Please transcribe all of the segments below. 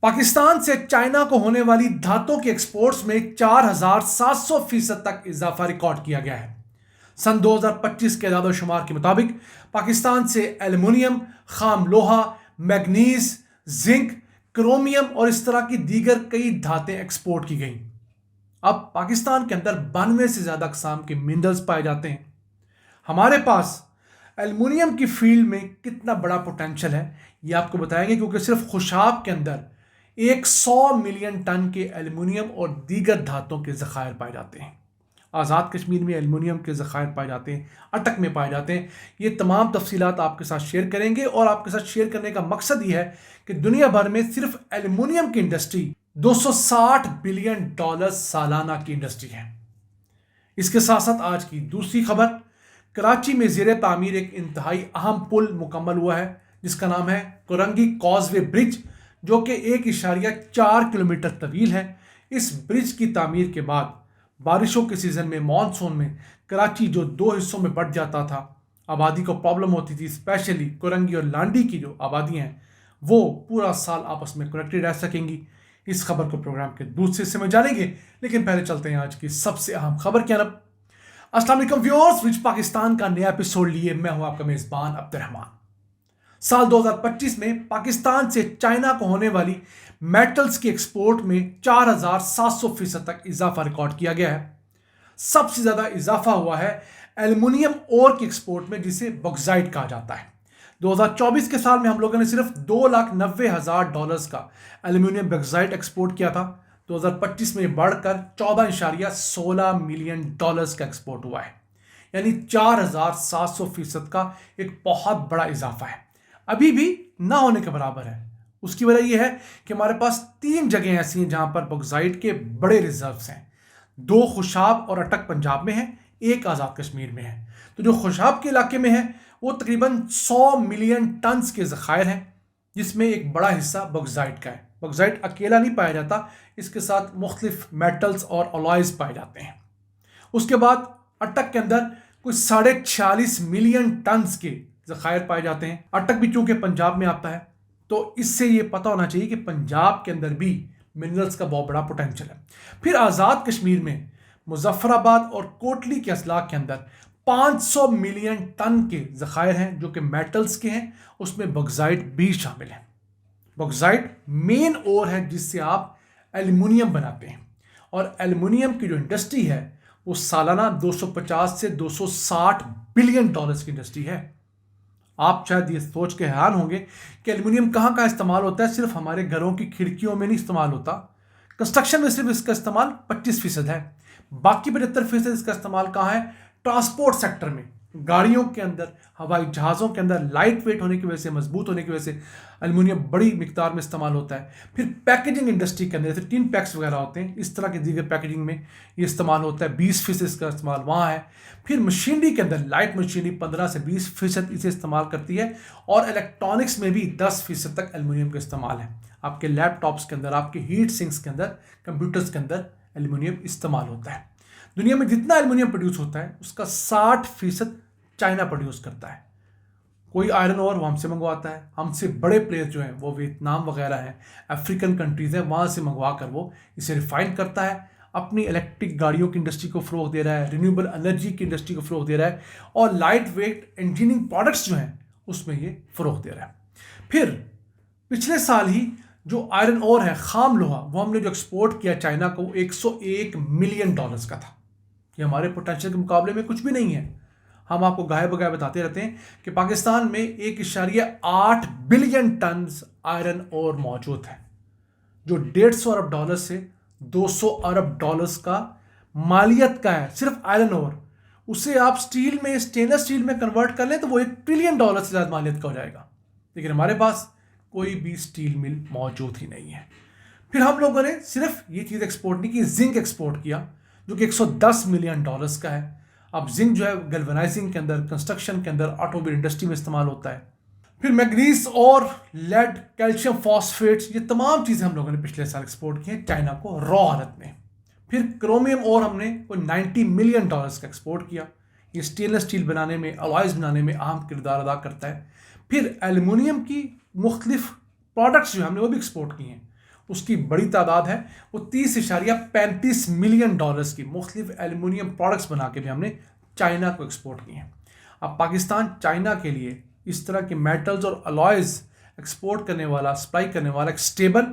पाकिस्तान से चाइना को होने वाली धातुओं के एक्सपोर्ट्स में 4,700% तक इजाफा रिकॉर्ड किया गया है। सन 2025 के आदादोशुमार के मुताबिक पाकिस्तान से एल्युमिनियम, खाम लोहा, मैग्नीज, जिंक, क्रोमियम और इस तरह की दीगर कई धातें एक्सपोर्ट की गई। अब पाकिस्तान के अंदर 92 से ज़्यादा अक़साम के मिनरल्स पाए जाते हैं। हमारे पास एल्युमिनियम की फील्ड में कितना बड़ा पोटेंशियल है ये आपको बताएंगे, क्योंकि सिर्फ खुशाब के अंदर 100 मिलियन टन के एल्युमिनियम और दीगर धातुओं के ज़खायर पाए जाते हैं। आज़ाद कश्मीर में एल्युमिनियम के ज़खायर पाए जाते हैं, अटक में पाए जाते हैं। ये तमाम तफसीलात आपके साथ शेयर करेंगे और आपके साथ शेयर करने का मकसद ये है कि दुनिया भर में सिर्फ एल्युमिनियम की इंडस्ट्री $260 बिलियन सालाना की इंडस्ट्री है। इसके साथ साथ आज की दूसरी खबर, कराची में ज़ेरे तामीर एक इंतहाई अहम पुल मुकम्मल हुआ है जिसका नाम है कोरंगी कॉजवे ब्रिज, जो कि 1.4 किलोमीटर तवील है। इस ब्रिज की तामीर के बाद बारिशों के सीज़न में, मानसून में कराची जो दो हिस्सों में बढ़ जाता था, आबादी को प्रॉब्लम होती थी, स्पेशली कोरंगी और लांडी की जो आबादियाँ हैं वो पूरा साल आपस में कनेक्टेड रह सकेंगी। इस खबर को प्रोग्राम के दूसरे हिस्से में जानेंगे, लेकिन पहले चलते हैं आज की सबसे अहम खबर की तरफ। अस्सलाम वालेकुम व्यूअर्स, रिच पाकिस्तान का नया एपिसोड लिए मैं हूं आपका मेज़बान अब्दुर्रहमान। साल 2025 में पाकिस्तान से चाइना को होने वाली मेटल्स की एक्सपोर्ट में 4,700% तक इजाफा रिकॉर्ड किया गया है। सबसे ज़्यादा इजाफा हुआ है एल्युमिनियम ओर की एक्सपोर्ट में, जिसे बॉक्साइट कहा जाता है। 2024 के साल में हम लोगों ने सिर्फ $2,90,000 का एल्युमिनियम बॉक्साइट एक्सपोर्ट किया था। 2025 में बढ़कर $14.16 मिलियन का एक्सपोर्ट हुआ है, यानी 4,700% का एक बहुत बड़ा इजाफा है। अभी भी ना होने के बराबर है। उसकी वजह यह है कि हमारे पास 3 जगह ऐसी हैं जहां पर बॉक्साइट के बड़े रिजर्व्स हैं। 2 खुशाब और अटक पंजाब में है, 1 आज़ाद कश्मीर में है। तो जो खुशाब के इलाके में है वो तकरीबन 100 मिलियन टन के ज़खायर हैं, जिसमें एक बड़ा हिस्सा बॉक्साइट का है। बॉक्साइट अकेला नहीं पाया जाता, इसके साथ मुख्तलिफ मेटल्स और अलॉयज पाए जाते हैं। उसके बाद अटक के अंदर कुछ 46.5 मिलियन टन के ज़खायर पाए जाते हैं। अटक भी चूंकि पंजाब में आता है, तो इससे ये पता होना चाहिए कि पंजाब के अंदर भी मिनरल्स का बहुत बड़ा पोटेंशियल है। फिर आज़ाद कश्मीर में मुजफ्फराबाद और कोटली के अजला के अंदर 500 मिलियन टन के ज़खायर हैं जो कि मेटल्स के हैं, उसमें बॉक्साइट भी शामिल है। बॉक्साइट मेन ओर है जिससे आप एल्युमिनियम बनाते हैं, और एल्युमिनियम की जो इंडस्ट्री है वो सालाना 250 से $260 बिलियन की इंडस्ट्री है। आप शायद ये सोच के हैरान होंगे कि एल्युमिनियम कहाँ कहाँ इस्तेमाल होता है। सिर्फ हमारे घरों की खिड़कियों में नहीं इस्तेमाल होता, कंस्ट्रक्शन में सिर्फ इसका इस्तेमाल 25% है। बाकी 75% इसका इस्तेमाल कहाँ है? ट्रांसपोर्ट सेक्टर में, गाड़ियों के अंदर, हवाई जहाज़ों के अंदर। लाइट वेट होने की वजह से, मजबूत होने की वजह से एल्युमिनियम बड़ी मिकदार में इस्तेमाल होता है। फिर पैकेजिंग इंडस्ट्री के अंदर, जैसे टिन पैक्स वगैरह होते हैं, इस तरह के दीगर पैकेजिंग में ये इस्तेमाल होता है। 20% इसका इस्तेमाल वहाँ है। फिर मशीनरी के अंदर, लाइट मशीनरी 15 से 20% इसे इस्तेमाल करती है, और इलेक्ट्रॉनिक्स में भी 10% तक एल्युमिनियम का इस्तेमाल है। आपके लैपटॉप्स के अंदर, आपके हीट सिंक्स के अंदर, कंप्यूटर्स के अंदर एल्युमिनियम इस्तेमाल होता है। दुनिया में जितना एल्युमिनियम प्रोड्यूस होता है उसका 60% चाइना प्रोड्यूस करता है। कोई आयरन ओर वो हमसे मंगवाता है। हमसे बड़े प्लेयर जो हैं वो वियतनाम वगैरह हैं, अफ्रीकन कंट्रीज़ हैं, वहाँ से मंगवा कर वो इसे रिफाइन करता है, अपनी इलेक्ट्रिक गाड़ियों की इंडस्ट्री को फ़रोग दे रहा है, रिन्यूएबल एनर्जी की इंडस्ट्री को फ़रोग दे रहा है, और लाइट वेट इंजीनियरिंग प्रोडक्ट्स जो हैं उसमें ये फ़रोग दे रहा है। फिर पिछले साल ही जो आयरन ओर है, खाम लोहा, वो हमने जो एक्सपोर्ट किया चाइना को, $101 मिलियन का था। ये हमारे पोटेंशियल के मुकाबले में कुछ भी नहीं है। हम आपको गाहे बगाहे बताते रहते हैं कि पाकिस्तान में 1.8 बिलियन टन आयरन ओर मौजूद है, जो $150 अरब से $200 अरब का मालियत का है। सिर्फ आयरन ओर, उसे आप स्टील में, स्टेनलेस स्टील में कन्वर्ट कर लें तो वो $1 ट्रिलियन से ज़्यादा मालियत का हो जाएगा। लेकिन हमारे पास कोई भी स्टील मिल मौजूद ही नहीं है। फिर हम लोगों ने सिर्फ ये चीज़ एक्सपोर्ट नहीं की, जिंक एक्सपोर्ट किया जो कि $110 मिलियन का है। अब जिंक जो है गैल्वेनाइजिंग के अंदर, कंस्ट्रक्शन के अंदर, ऑटोमोबाइल इंडस्ट्री में इस्तेमाल होता है। फिर मैग्नीज और लेड, कैल्शियम फॉस्फेट्स, ये तमाम चीज़ें हम लोगों ने पिछले साल एक्सपोर्ट की हैं चाइना को रॉ हालत में। फिर क्रोमियम और हमने कोई $90 मिलियन का एक्सपोर्ट किया। ये स्टेनलेस स्टील बनाने में, अलॉयज बनाने में अहम किरदार अदा करता है। फिर एल्युमिनियम की मुख्तलिफ प्रोडक्ट्स जो हमने वो भी एक्सपोर्ट की हैं, उसकी बड़ी तादाद है, वो 30.35 मिलियन डॉलर्स की मुख्तलिफ एल्युमिनियम प्रोडक्ट्स बना के भी हमने चाइना को एक्सपोर्ट किए हैं। अब पाकिस्तान चाइना के लिए इस तरह के मेटल्स और अलॉयज एक्सपोर्ट करने वाला, सप्लाई करने वाला एक स्टेबल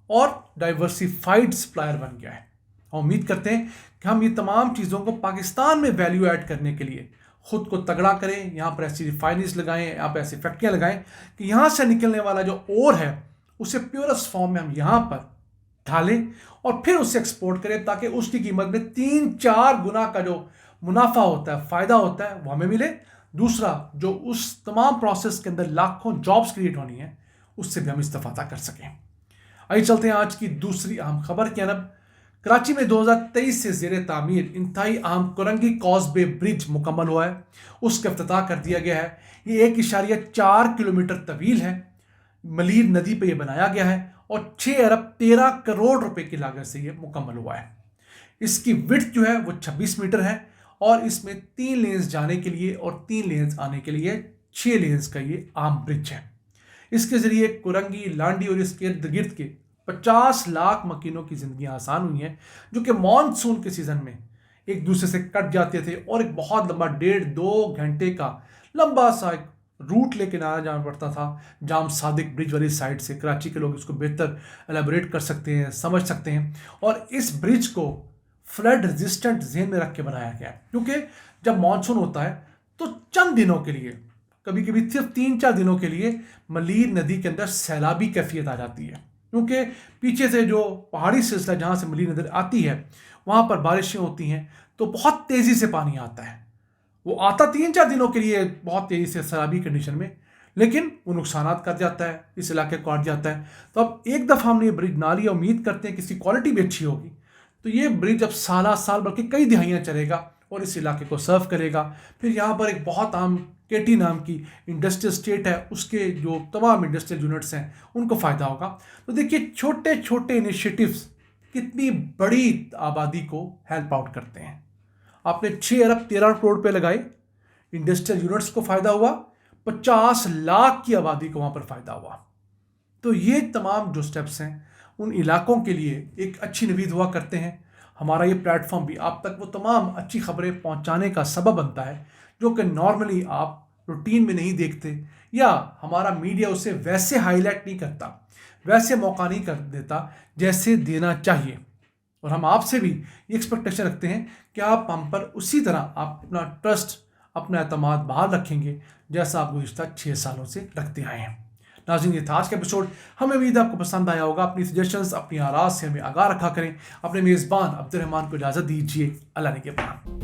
और डाइवर्सिफाइड सप्लायर बन गया है। हम उम्मीद करते हैं कि हम ये तमाम चीज़ों को पाकिस्तान में वैल्यू ऐड करने के लिए खुद को तगड़ा करें, यहाँ पर ऐसी रिफाइनरीज लगाएं, यहाँ पर ऐसी फैक्ट्रियाँ लगाएं कि यहाँ से निकलने वाला जो ओर है उसे प्योरेस्ट फॉर्म में हम यहाँ पर ढालें और फिर उसे एक्सपोर्ट करें, ताकि उसकी कीमत में 3-4 गुना का जो मुनाफा होता है, फ़ायदा होता है, वो हमें मिले। दूसरा, जो उस तमाम प्रोसेस के अंदर लाखों जॉब्स क्रिएट होनी है, उससे भी हम इस्तेफादा कर सकें। आइए चलते हैं आज की दूसरी अहम खबर की तरफ। कराची में 2023 से ज़ेर तामीर इंतहाई अहम कुरंगी कॉजवे ब्रिज मुकम्मल हुआ है, उसका इफ्तिताह कर दिया गया है। ये 1.4 किलोमीटर तवील है, मलीर नदी पे ये बनाया गया है और 6 अरब 13 करोड़ रुपए की लागत से ये मुकम्मल हुआ है। इसकी विड्थ जो है वो 26 मीटर है और इसमें 3 लेन्स जाने के लिए और 3 लेन्स आने के लिए 6 लेन्स का ये आम ब्रिज है। इसके ज़रिए कुरंगी, लांडी और इसके इर्द गिर्द के 50 लाख मकीनों की ज़िंदगी आसान हुई है, जो कि मानसून के सीज़न में एक दूसरे से कट जाते थे और एक बहुत लंबा 1.5-2 घंटे का लंबा सा एक रूट लेके जाना पड़ता था। जाम सादिक ब्रिज वाली साइड से कराची के लोग इसको बेहतर एलेबोरेट कर सकते हैं, समझ सकते हैं। और इस ब्रिज को फ्लड रेजिस्टेंट ज़हन में रख के बनाया गया है, क्योंकि जब मानसून होता है तो चंद दिनों के लिए, कभी कभी सिर्फ 3-4 दिनों के लिए मलीर नदी के अंदर सैलाबी कैफियत आ जाती है, क्योंकि पीछे से जो पहाड़ी सिलसिला जहाँ से मलीर नदी आती है वहाँ पर बारिशें होती हैं तो बहुत तेज़ी से पानी आता है। वो आता 3-4 दिनों के लिए बहुत तेज़ी से सैलाबी कंडीशन में, लेकिन वो नुकसानात कर जाता है, इस इलाके को काट जाता है। तो अब एक दफ़ा हमने ये ब्रिज ना लिया, उम्मीद करते हैं कि इसकी क्वालिटी भी अच्छी होगी, तो ये ब्रिज अब साल बल्कि कई दिहाइयाँ चलेगा और इस इलाके को सर्व करेगा। फिर यहाँ पर एक बहुत आम केटी नाम की इंडस्ट्रियल स्टेट है, उसके जो तमाम इंडस्ट्रियल यूनिट्स हैं उनको फ़ायदा होगा। तो देखिए छोटे छोटे इनिशिएटिव्स कितनी बड़ी आबादी को हेल्प आउट करते हैं। आपने 6 अरब 13 करोड़ रुपये लगाए, इंडस्ट्रियल यूनिट्स को फ़ायदा हुआ, 50 लाख की आबादी को वहाँ पर फ़ायदा हुआ। तो ये तमाम जो स्टेप्स हैं उन इलाकों के लिए एक अच्छी नवीद हुआ करते हैं। हमारा ये प्लेटफॉर्म भी आप तक वो तमाम अच्छी खबरें पहुंचाने का सबब बनता है जो कि नॉर्मली आप रूटीन में नहीं देखते, या हमारा मीडिया उसे वैसे हाईलाइट नहीं करता, वैसे मौका नहीं कर देता जैसे देना चाहिए। और हम आपसे भी ये एक्सपेक्टेशन रखते हैं कि आप हम पर उसी तरह आप अपना ट्रस्ट, अपना एतमाद बहाल रखेंगे जैसा आप गुज़िश्ता 6 सालों से रखते आए हैं। नाज़रीन, ये था आज का एपिसोड। हमें उम्मीद आपको पसंद आया होगा। अपनी सजेशंस, अपनी आराज़ से हमें आगाह रखा करें। अपने मेज़बान अब्दुल रहमान को इजाज़त दीजिए। अल्लाह ने के पास।